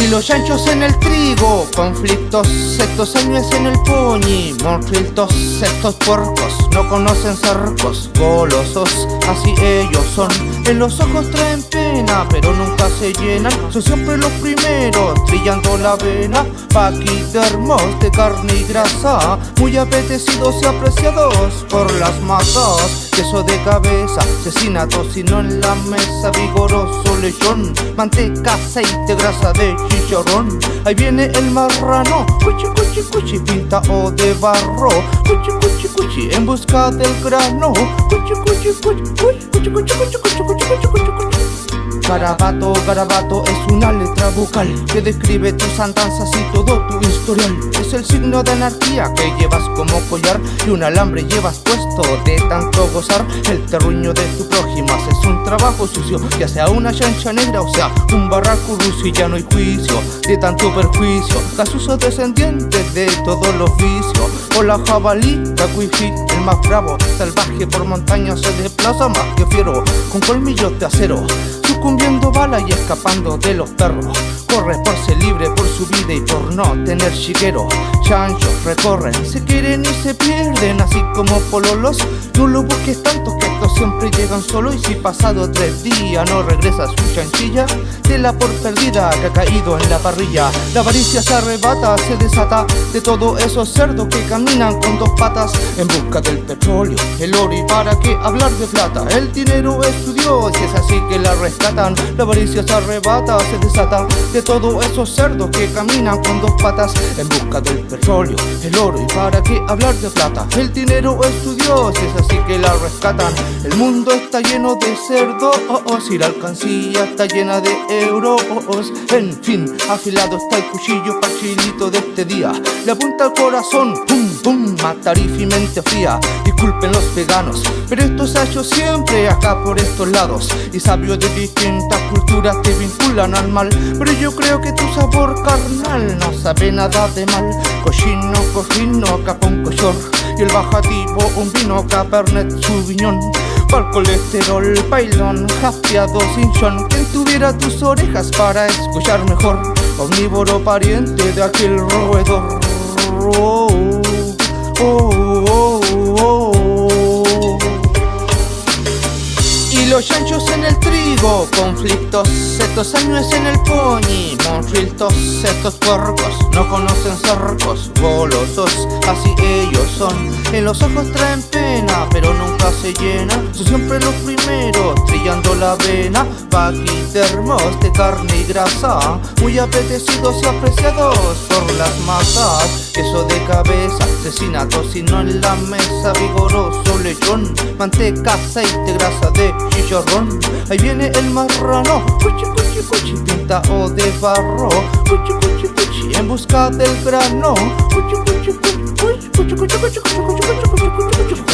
Y los chanchos en el trigo, conflictos, estos años en el poñi, monstruitos, estos puercos, no conocen cercos, golosos, así ellos son. En los ojos traen pena, pero nunca se llenan, son siempre los primeros, trillando la vena, paquidermos de carne y grasa, muy apetecidos y apreciados por las masas. Queso de cabeza, cecina, tocino en la mesa, vigoroso lechón, manteca, aceite, grasa de chicharrón. Ahí viene el marrano, cuchi, cuchi, cuchi, pintado de barro, cuchi, cuchi, cuchi, en busca del grano, cuchi, cuchi, cuchi, cuchi, cuchi, cuchi, cuchi, cuchi, cuchi, cuchi, cuchi, cuchi. Garabato, garabato es una letra vocal que describe tus andanzas y todo tu historial. Es el signo de anarquía que llevas como collar y un alambre llevas puesto de tanto gozar. El terruño de tu prójimo haces un trabajo sucio, ya sea una chancha negra o sea un barraco ruso, y ya no hay juicio de tanto perjuicio. Casusos descendientes de todos los vicios, o la jabalí, cacuifi, el más bravo, salvaje por montañas se desplaza más que fiero, con colmillos de acero, sucumbiendo bala y escapando de los perros. Corre por ser libre, por su vida y por no tener chiquero. Chanchos recorren, se quieren y se pierden, así como pololos. No lo busques tanto que estos siempre llegan solo. Y si pasado 3 días no regresa su chanchilla, tela por perdida que ha caído en la parrilla. La avaricia se arrebata, se desata de todos esos cerdos que caminan con 2 patas en busca del petróleo, el oro. Y para qué hablar de plata, el dinero es su Dios y es así que la rescatan. La avaricia se arrebata, se desata de todos esos cerdos que caminan con 2 patas en busca del petróleo, el oro. Y para qué hablar de plata, el dinero es su Dios y es así que la rescatan. El mundo está lleno de cerdos y la alcancía está llena de euros. En fin, afilado está el cuchillo pachilito de este día. Le apunta al corazón, pum, pum, matarifa y mente fría. Disculpen los veganos, pero esto se ha hecho siempre acá por estos lados. Y sabios de distintas culturas te vinculan al mal, pero yo creo que tu sabor carnal no sabe nada de mal. Cochino, cojino, capón, cochor, y el bajativo un vino Cabernet Sauvignon. Pa'l colesterol, bailón, japeado sin son. Quien tuviera tus orejas para escuchar mejor, omnívoro pariente de aquel roedor. Y los chanchos en el trigo, conflictos, estos años en el poñi, monstruitos, estos puercos, no conocen cercos, golosos, así ellos son. En los ojos traen pena, pero nunca se llenan, son siempre los primeros, trillando la vena, paquidermos de carne y grasa, muy apetecidos y apreciados por las masas. Queso de cabeza, cecina, tocino en la mesa, vigoroso lechón, manteca, aceite, grasa de chicharrón. Ahí viene el marrano, cuchi, cuchi, cuchi, pintado de barro, cuchi, cuchi, cuchi, en busca del grano, cuchi, cuchi, cuchi, cuchi, cuchi, cuchi, cuchi, cuchi, cuchi, cuchi, cuchi, cuchi.